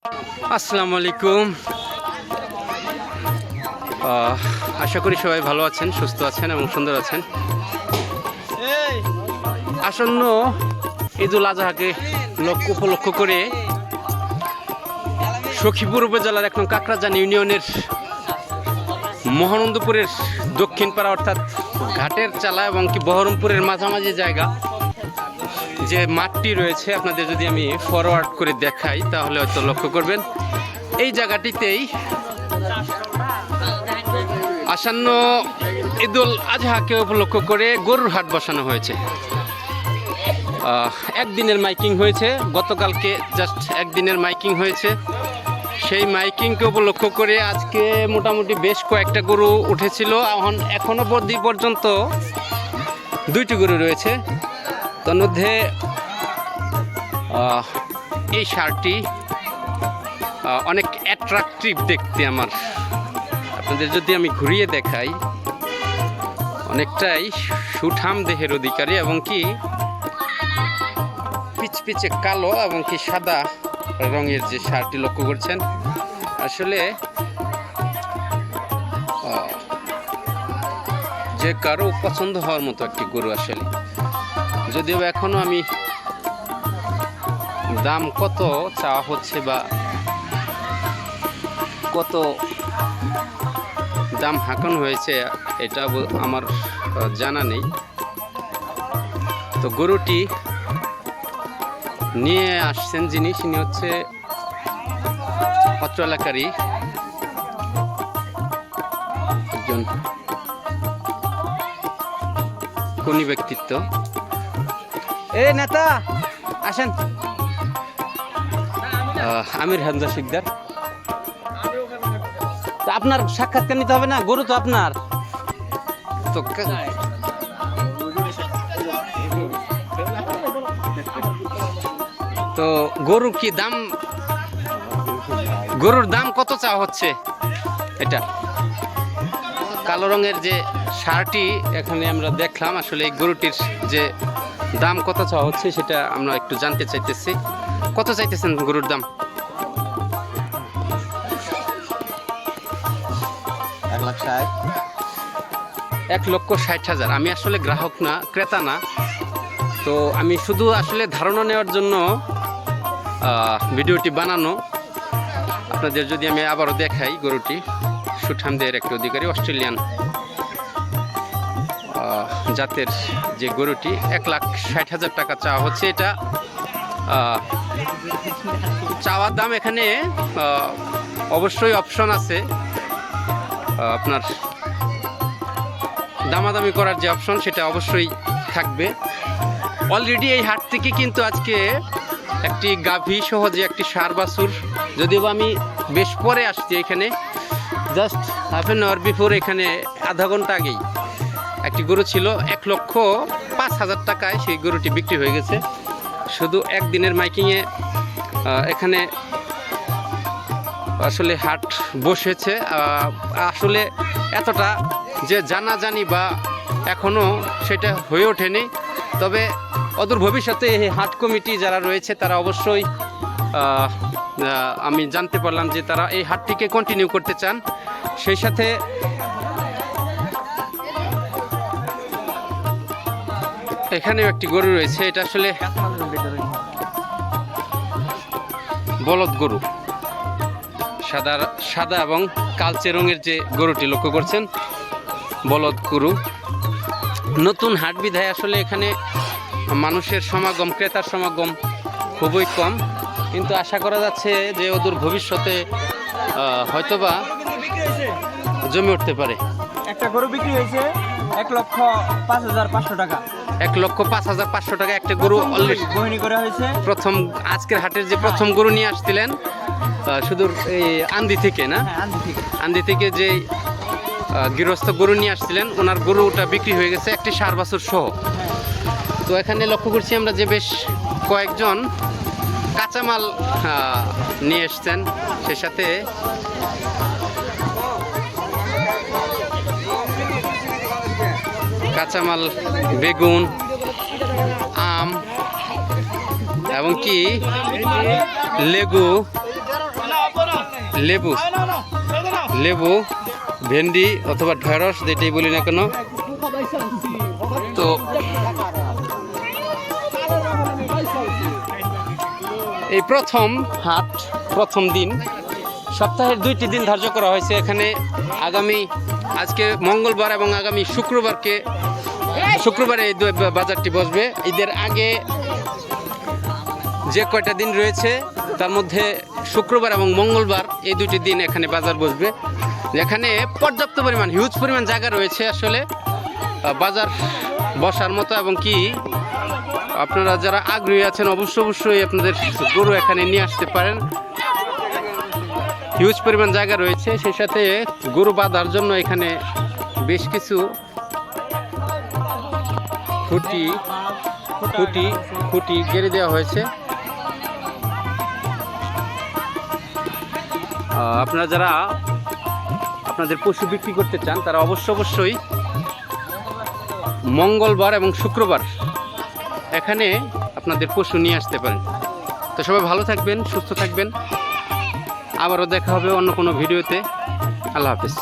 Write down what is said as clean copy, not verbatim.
আসসালামু আলাইকুম। আশা করি সবাই ভালো আছেন, সুস্থ আছেন এবং সুন্দর আছেন। আসন্ন ঈদুল আজহাকে উপলক্ষ করে সখীপুর উপজেলার ১ নং কাকরাজান ইউনিয়নের মহানন্দপুরের দক্ষিণ পাড়া অর্থাৎ ঘাটের চালা এবং কি বহরমপুরের মাঝামাঝি জায়গা যে মাঠটি রয়েছে, আপনাদের যদি আমি ফরওয়ার্ড করে দেখাই তাহলে হয়তো লক্ষ্য করবেন এই জায়গাটিতেই আসন্ন ঈদুল আজহাকে উপলক্ষ করে গরুর হাট বসানো হয়েছে। একদিনের মাইকিং হয়েছে, গতকালকে জাস্ট একদিনের মাইকিং হয়েছে। সেই মাইকিংকে উপলক্ষ করে আজকে মোটামুটি বেশ কয়েকটা গরু উঠেছিল। এখনো পর্যন্ত 2টি গরু রয়েছে। তার মধ্যে এই ষাঁড়টি অনেক অ্যাট্রাকটিভ দেখতে। আপনাদের যদি আমি ঘুরিয়ে দেখাই, অনেকটাই সুঠাম দেহের অধিকারী এবং কি পিচপিচে কালো এবং কি সাদা রঙের যে ষাঁড়টি লক্ষ্য করছেন, আসলে যে কারো পছন্দ হওয়ার মতো একটি গরু। আসলে যদিও এখনো আমি দাম কত চাওয়া হচ্ছে বা কত দাম হাঁকানো হয়েছে এটা আমার জানা নেই। তো গরুটি নিয়ে আসছেন যিনি হচ্ছে অত্র এলাকারই একজন কোনি ব্যক্তিত্ব। এই নেতা আসেন, আমির হামজা শিকদার। আপনার সাক্ষাৎকার নিতে হবে না, গরু তো আপনার। তো গরুর কি দাম, গরুর দাম কত চাওয়া হচ্ছে? এটা কালো রঙের যে ষাঁড়টি এখানে আমরা দেখলাম, আসলে এই গরুটির যে দাম কত চাওয়া হচ্ছে সেটা আমরা একটু জানতে চাইতেছি। কত চাইতেছেন গরুর দাম? 1,60,000। আমি আসলে গ্রাহক না, ক্রেতা না, তো আমি শুধু আসলে ধারণা নেওয়ার জন্য ভিডিওটি বানানো। আপনাদের যদি আমি আবারও দেখাই, গরুটি সুঠামদের একটি অধিকারী অস্ট্রেলিয়ান জাতের যে গরুটি, 1,60,000 টাকা চাওয়া হচ্ছে। এটা চাওয়ার দাম। এখানে অবশ্যই অপশন আছে, আপনার দামাদামি করার যে অপশন সেটা অবশ্যই থাকবে। অলরেডি এই হাট থেকে কিন্তু আজকে একটি গাভী সহ যে একটি ষাঁড় বাছুর, যদিও আমি বেশ পরে আসছি, এখানে just half an hour before, এখানে আধা ঘন্টা আগেই একটি গরু ছিল 1,05,000 টাকায়। সেই গরুটি বিক্রি হয়ে গেছে শুধু একদিনের মাইকিংয়ে। এখানে আসলে হাট বসেছে, আসলে এতটা যে জানাজানি বা এখনও সেটা হয়ে ওঠেনি। তবে অদূর ভবিষ্যতে এই হাট কমিটি যারা রয়েছে তারা অবশ্যই, আমি জানতে পারলাম যে তারা এই হাটটিকে কন্টিনিউ করতে চান। সেই সাথে এখানেও একটি গরু রয়েছে, এটা আসলে বলদ গরু, সাদা এবং কালচে রঙের যে গরুটি লক্ষ্য করছেন, বলদ গরু। নতুন হাট বিধায় আসলে এখানে মানুষের সমাগম, ক্রেতার সমাগম খুবই কম, কিন্তু আশা করা যাচ্ছে যে অদূর ভবিষ্যতে হয়তোবা জমে উঠতে পারে। একটা গরু বিক্রি হয়েছে 1,05,500 টাকা। 1,05,500 টাকা একটা গরু অলরেডি বহিনী করা হয়েছে। প্রথম আজকের হাটের যে প্রথম গরু নিয়ে আসছিলেন শুধু এই আন্দি থেকে না, আন্দি থেকে যে গৃহস্থ গরু নিয়ে আসছিলেন, ওনার গরুটা বিক্রি হয়ে গেছে একটি ষাঁড় বাছুর সহ। তো এখানে লক্ষ্য করছি আমরা যে বেশ কয়েকজন কাঁচামাল নিয়ে এসছেন, সে সাথে কাঁচামাল বেগুন, আম এবং কি লেবু লেবু লেবু ভেন্ডি অথবা ঢেঁড়স যেটাই বলি না কেন। তো এই প্রথম হাট, প্রথম দিন, সপ্তাহের 2টি দিন ধার্য করা হয়েছে এখানে। আজকে মঙ্গলবার এবং আগামী শুক্রবারে এই বাজারটি বসবে। ঈদের আগে যে কয়টা দিন রয়েছে তার মধ্যে শুক্রবার এবং মঙ্গলবার এই 2টি দিন এখানে বাজার বসবে। এখানে পর্যাপ্ত পরিমাণ হিউজ পরিমাণ জায়গা রয়েছে আসলে বাজার বসার মতো, এবং কি আপনারা যারা আগ্রহী আছেন অবশ্যই আপনাদের গরু এখানে নিয়ে আসতে পারেন। হিউজ পরিমাণ জায়গা রয়েছে, সেই সাথে গরু বাঁধার জন্য এখানে বেশ কিছু খুঁটি গেড়ে দেওয়া হয়েছে। আপনারা যারা আপনাদের পশু বিক্রি করতে চান তারা অবশ্যই মঙ্গলবার এবং শুক্রবার এখানে আপনাদের পশু নিয়ে আসতে পারেন। তো সবাই ভালো থাকবেন, সুস্থ থাকবেন। আবারও দেখা হবে অন্য কোনো ভিডিওতে। আল্লাহ হাফেজ।